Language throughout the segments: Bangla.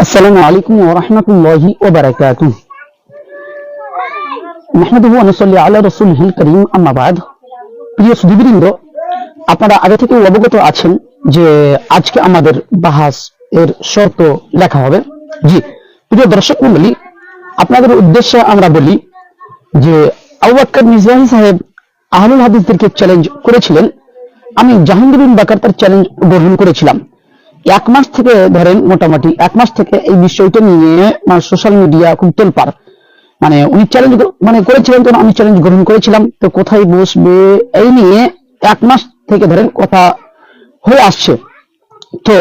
আসসালামু আলাইকুম ওয়া রাহমাতুল্লাহি ওয়া বারাকাতুহু। নাহমাদুহু ওয়া নুসাল্লি আলা রাসূলিহিল কারীম, আম্মা বা'দ। প্রিয় সুধীবৃন্দ, আপনারা আগে থেকে অবগত আছেন যে আজকে আমাদের বাহাস এর শর্ত লেখা হবে। জি প্রিয় দর্শক মণ্ডলী, আপনাদের উদ্দেশ্যে আমরা বলি যে আবু বকর মিজবাহী সাহেব আহলুল হাদিসদেরকে চ্যালেঞ্জ করেছিলেন। আমি জাহাঙ্গীর বিন বাকার তার চ্যালেঞ্জ গ্রহণ করেছিলাম। এক মাস থেকে ধরেন, মোটামুটি এক মাস থেকে এই বিষয়টা নিয়ে সোশ্যাল মিডিয়া খুব তোলপাড়। উনি চ্যালেঞ্জ করেছিলেন, তখন আমি চ্যালেঞ্জ গ্রহণ করেছিলাম। তো কোথায় বসবে এই নিয়ে এক মাস থেকে ধরেন কথা হয়ে আসছে। তো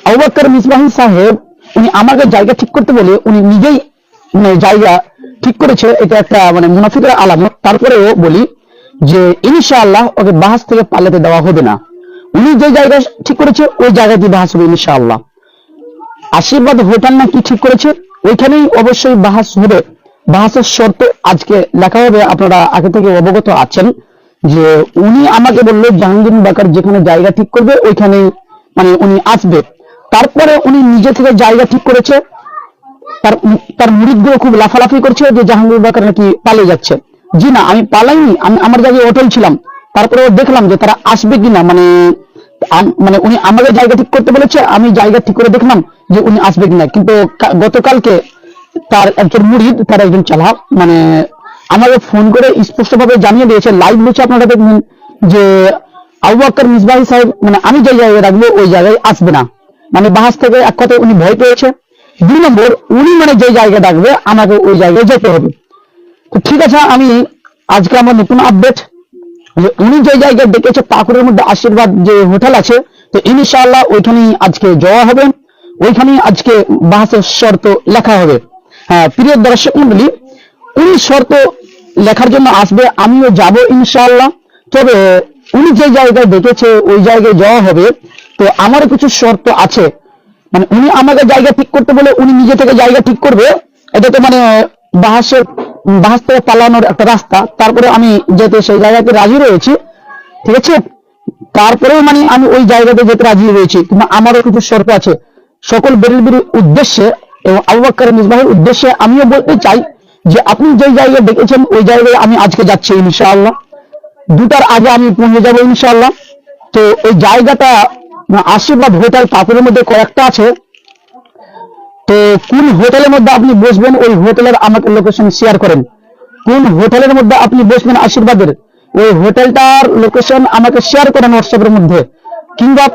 আবু বকর মিজবাহী সাহেব উনি আমাকে জায়গা ঠিক করতে বলে উনি নিজেই জায়গা ঠিক করেছে। এটা একটা মুনাফিকের আলামত। তারপরেও বলি যে ইনশাআল্লাহ ওকে বাহাস থেকে পালাতে দেওয়া হবে না। উনি যে জায়গা ঠিক করেছে ওই জায়গাতেই বাহাস হবে ইনশাআল্লাহ। আশীর্বাদ হোটেল না কি ঠিক করেছে, ওইখানেই অবশ্যই বাহাস হবে। বাহাসের শর্ত আজকে লেখা হবে। আপনারা আগে থেকে অবগত আছেন যে উনি আমাকে বললো জাহাঙ্গীর বাকার যেখানে জায়গা ঠিক করবে ওইখানে উনি আসবে। তারপরে উনি নিজে থেকে জায়গা ঠিক করেছে। তার মুরিদগুলো খুব লাফালাফি করছে যে জাহাঙ্গীর বাকার নাকি পালিয়ে যাচ্ছে। জি না, আমি পালাইনি, আমি আমার জায়গায় অটল ছিলাম। তারপরে দেখলাম যে তারা আসবে কিনা, উনি আমাকে জায়গা ঠিক করতে বলেছে, আমি জায়গা ঠিক করে দেখলাম যে উনি আসবে কিনা। কিন্তু গতকালকে তার একজন মুরিদ, তার একজন চালাক আমাকে ফোন করে স্পষ্টভাবে জানিয়ে দিয়েছে, লাইভ হচ্ছে আপনারা দেখবেন, যে আবু বকর মিজবাহী সাহেব আমি যে জায়গায় রাখবো ওই জায়গায় আসবে না। বাহাস থেকে এক কথায় উনি ভয় পেয়েছে। 2 নম্বর, উনি যে জায়গায় রাখবে আমাকে ওই জায়গায় যেতে হবে। তো ঠিক আছে, আমি আজকে আমার নতুন আপডেট যে উনি যে জায়গায় ডেকেছে পাকুড়ের মধ্যে আশীর্বাদ যে হোটেল আছে, তো ইনশাআল্লাহ ওইখানেই আজকে যাওয়া হবে, ওইখানেই আজকে বাহাসের শর্ত লেখা হবে। হ্যাঁ প্রিয় দর্শক মন্ডলী, উনি শর্ত লেখার জন্য আসবে, আমিও যাব ইনশাআল্লাহ। তবে উনি যে জায়গায় ডেকেছে ওই জায়গায় যাওয়া হবে। তো আমারও কিছু শর্ত আছে। উনি আমাকে জায়গা ঠিক করতে বলে উনি নিজে থেকে জায়গা ঠিক করবে, এটা তো বাহাস থেকে পালানোর একটা রাস্তা। তারপরে আমি যেতে সেই জায়গাতে রাজি রয়েছি, ঠিক আছে। তারপরেও আমি ওই জায়গাতে যেতে রাজি রয়েছি, কিন্তু আমারও কিছু শর্ত আছে। সকল বেরেলবির উদ্দেশ্যে এবং আবু বকর মিজবাহীর উদ্দেশ্যে আমিও বলতে চাই যে আপনি যে জায়গায় ডেকেছেন ওই জায়গায় আমি আজকে যাচ্ছি ইনশাআল্লাহ। 2টার আগে আমি পৌঁছে যাবো ইনশাআল্লাহ। তো ওই জায়গাটা আশীর্বাদ হোটেল পাকুড়ের মধ্যে কয়েকটা আছে। তো কোন হোটেলের মধ্যে আপনি বসবেন ওই হোটেলের আমাকে লোকেশন শেয়ার করেন। কোন হোটেলের মধ্যে আপনি বসবেন আশীর্বাদের ওই হোটেলটার লোকেশন আমাকে শেয়ার করেন হোয়াটসঅ্যাপের মধ্যে, কিংবা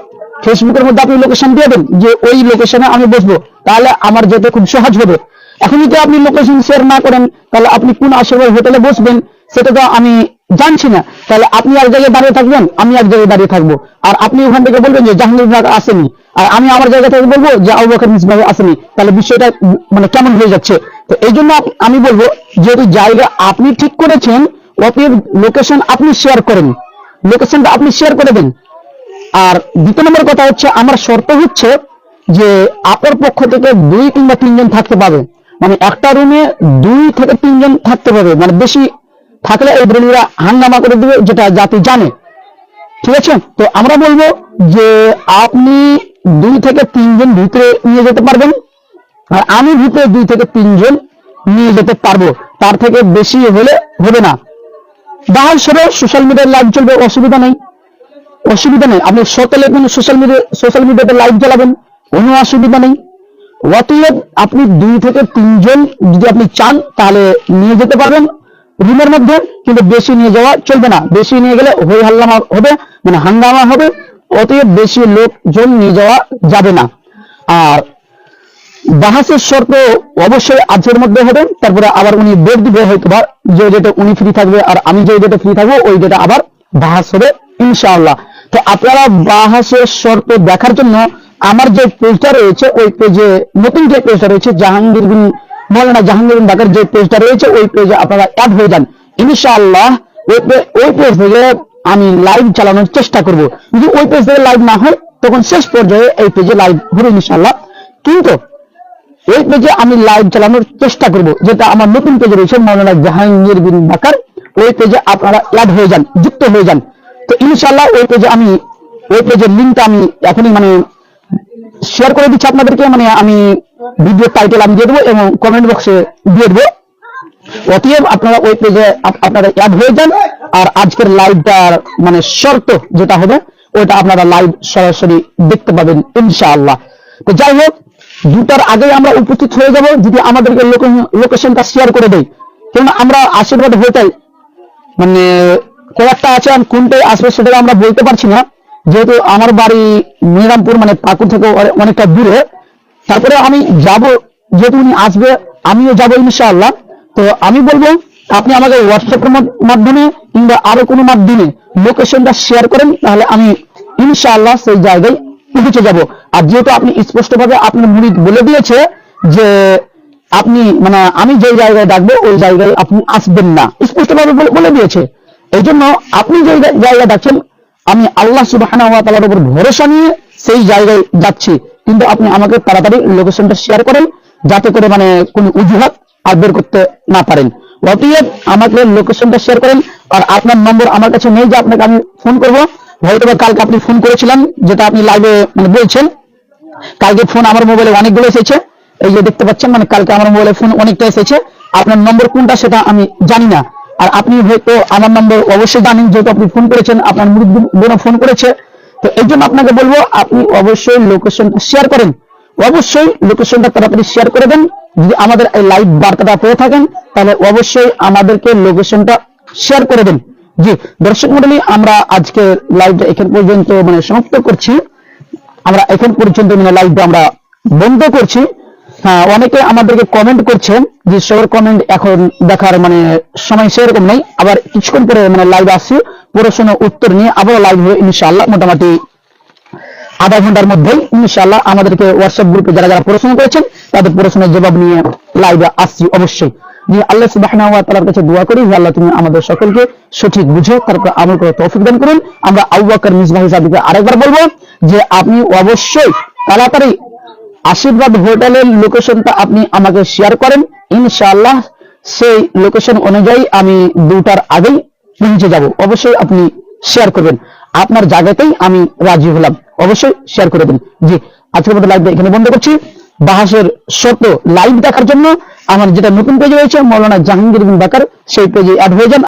ফেসবুকের মধ্যে আপনি লোকেশন দিয়ে দেন যে ওই লোকেশনে আমি বসবো, তাহলে আমার যেতে খুব সহজ হবে। এখন যদি আপনি লোকেশন শেয়ার না করেন তাহলে আপনি কোন আশীর্বাদ হোটেলে বসবেন সেটা তো আমি জানছি না। তাহলে আপনি এক জায়গায় দাঁড়িয়ে থাকবেন, আমি এক জায়গায় দাঁড়িয়ে থাকবো, আর আপনি ওখান থেকে বলবেন যে জাহাঙ্গীর বাকার আসেনি, আর আমি আমার জায়গা থেকে বলবো যে আবু বকর মিজবাহী আসেনি। তাহলে বিষয়টা কেমন হয়ে যাচ্ছে। তো এই জন্য আমি বলবো, যেহেতু জায়গা আপনি ঠিক করেছেন, অতএব লোকেশন আপনি শেয়ার করেন, লোকেশনটা আপনি শেয়ার করে দেন। আর 2 নম্বর কথা হচ্ছে, আমার শর্ত হচ্ছে যে আপনার পক্ষ থেকে 2 কিংবা 3 জন থাকতে পাবে। একটা রুমে 2 থেকে 3 জন থাকতে পাবে। বেশি থাকলে এই ব্রেনীরা হাঙ্গামা করে দিবে, যেটা জাতি জানে, ঠিক আছে। তো আমরা বলবো যে আপনি 2 থেকে 3 জন ভিতরে নিয়ে যেতে পারবেন, আর আমি ভিতরে 2 থেকে 3 জন নিয়ে যেতে পারবো, তার থেকে বেশি হলে হবে না। বাহার সবে সোশ্যাল মিডিয়ায় লাইভ চলবে, অসুবিধা নেই, অসুবিধা নেই। আপনি সকালে সোশ্যাল মিডিয়াতে লাইভ চালাবেন, কোনো অসুবিধা নেই। অতএব আপনি 2 থেকে 3 জন যদি আপনি চান তাহলে নিয়ে যেতে পারবেন রুমের মধ্যে, কিন্তু বেশি নিয়ে যাওয়া চলবে না। বেশি নিয়ে গেলে হই হাল্লামা হবে, হাঙ্গামা হবে। অতএব বেশি লোকজন নিয়ে যাওয়া যাবে না। আর বাহাসের শর্ত অবশ্যই আজকের মধ্যে হবে। তারপরে আবার উনি ডেট দিবে, হয়তো বা যে ডেটে উনি ফ্রি থাকবে আর আমি যে ডেটে ফ্রি থাকবো ওই ডেটে আবার বাহাস হবে ইনশাআল্লাহ। তো আপনারা বাহাসের শর্ত দেখার জন্য আমার যে পেজটা রয়েছে ওই পেজে, নতুন যে পেজটা রয়েছে জাহাঙ্গীর বিন বাকার যে পেজটা রয়েছে ওই পেজে আপনারা অ্যাড হয়ে যান ইনশাআল্লাহ। ওই পেজ থেকে আমি লাইভ চালানোর চেষ্টা করব। যদি ওই পেজ থেকে লাইভ না হয় তখন শেষ পর্যায়ে এই পেজে লাইভ হবে ইনশাআল্লাহ। কিন্তু ওই পেজে আমি লাইভ চালানোর চেষ্টা করব, যেটা আমার নতুন পেজে রয়েছে মাওলানা জাহাঙ্গীর বিন বাকার। ওই পেজে আপনারা অ্যাড হয়ে যান, যুক্ত হয়ে যান। তো ইনশাআল্লাহ ওই পেজের লিঙ্কটা আমি এখনই শেয়ার করে দিচ্ছি আপনাদেরকে। আমি ভিডিও টাইটেল আমি দিয়ে দেবো এবং কমেন্ট বক্সে দিয়ে দেবো। অতএব আপনারা ওই পেজে আপনারা অ্যাড হয়ে যান। আর আজকের লাইভটার মানে শর্ত যেটা হবে ওটা আপনারা লাইভ সরাসরি দেখতে পাবেন ইনশাআল্লাহ। তো যাই হোক, 2টার আগে আমরা উপস্থিত হয়ে যাব যদি আমাদেরকে লোকেশনটা শেয়ার করে দেয়। কারণ আমরা আশীর্বাদ হয়ে মানে কয়েকটা আছে, কোনটাই আসবে সেটা আমরা বলতে পারছি না, যেহেতু আমার বাড়ি মনিরামপুর মানে পাকুড় থেকে অনেকটা দূরে। তারপরে আমি যাব, যেহেতু উনি আসবে আমিও যাবো ইনশাআল্লাহ। তো আমি বলবো আপনি আমাকে হোয়াটসঅ্যাপের মাধ্যমে কিংবা আরো কোনো মাধ্যমে লোকেশনটা শেয়ার করেন, তাহলে আমি ইনশাআল্লাহ সেই জায়গায় পৌঁছে যাব। আর যেহেতু আপনি স্পষ্টভাবে আপনার মুরিদ বলে দিয়েছে যে আপনি মানে আমি যে জায়গায় ডাকবো ওই জায়গায় আপনি আসবেন না, স্পষ্টভাবে বলে দিয়েছে। এই জন্য আপনি যে জায়গায় ডাকছেন আমি আল্লাহ সুবহানাহু ওয়া তাআলার উপর ভরসা নিয়ে সেই জায়গায় যাচ্ছি, কিন্তু আপনি আমাকে তাড়াতাড়ি লোকেশনটা শেয়ার করেন যাতে করে মানে কোনো অজুহাত আর বের করতে না পারেন। অতএব আমাকে লোকেশনটা শেয়ার করেন। আর আপনার নম্বর আমার কাছে নেই যে আপনাকে আমি ফোন করব, হয়তো কালকে আপনি ফোন করেছিলেন যেটা আপনি লাইভে মানে বলছেন। কালকে ফোন আমার মোবাইলে অনেকগুলো এসেছে, এই যে দেখতে পাচ্ছেন মানে কালকে আমার মোবাইলে ফোন অনেকটা এসেছে। আপনার নম্বর কোনটা সেটা আমি জানি না, আর আপনি হয়তো আমার নম্বর অবশ্যই জানেন যেহেতু আপনি ফোন করেছেন, আপনার মুরিদ বোনও ফোন করেছে। তো এই জন্য আপনাকে বলবো আপনি অবশ্যই লোকেশনটা শেয়ার করেন, অবশ্যই লোকেশনটা তাড়াতাড়ি শেয়ার করে দেন। যদি আমাদের এই লাইভ বার্তাটা পেয়ে থাকেন তাহলে অবশ্যই আমাদেরকে লোকেশনটা শেয়ার করে দেন। জি দর্শক মণ্ডলী, আমরা আজকে লাইভটা এখান পর্যন্ত মানে সমাপ্ত করছি। আমরা এখন পর্যন্ত মানে লাইভটা আমরা বন্ধ করছি। হ্যাঁ, অনেকে আমাদেরকে কমেন্ট করছেন যে সবার কমেন্ট এখন দেখার মানে সময় সেরকম নেই, আবার কিছুক্ষণ পরে মানে লাইভ আসছি প্রশ্নের উত্তর নিয়ে আবার লাইভ হয়ে ইনশাআল্লাহ মোটামুটি আধা ঘন্টার মধ্যেই ইনশাআল্লাহ আমাদেরকে হোয়াটসঅ্যাপ গ্রুপে যারা যারা প্রশ্ন করেছেন তাদের প্রশ্নের জবাব নিয়ে লাইভে আসছি অবশ্যই। যে আল্লাহ সুবহানাহু ওয়া তাআলার কাছে দোয়া করি যে আল্লাহ তুমি আমাদের সকলকে সঠিক বুঝে তারপর আমল করে তৌফিক দান করুন। আমরা আবু বকর মিসবাহ সাহেবকে আরেকবার বলবো যে আপনি অবশ্যই তাড়াতাড়ি আশীর্বাদ হোটেলের লোকেশনটা আপনি আমাকে শেয়ার করেন, ইনশাআল্লাহ সেই লোকেশন অনুযায়ী আমি 2টার আগেই পৌঁছে যাব। অবশ্যই আপনি শেয়ার করবেন, আপনার জায়গাতেই আমি রাজি হলাম, অবশ্যই শেয়ার করে দিন। জি আজকের মতো লাইভ এখানে বন্ধ করছি। বাহাসের শর্ত লাইভ দেখার জন্য আমার যেটা নতুন পেজ রয়েছে মৌলানা জাহাঙ্গীর বিন বাকার, সেই পেজে অ্যাড হয়ে যান।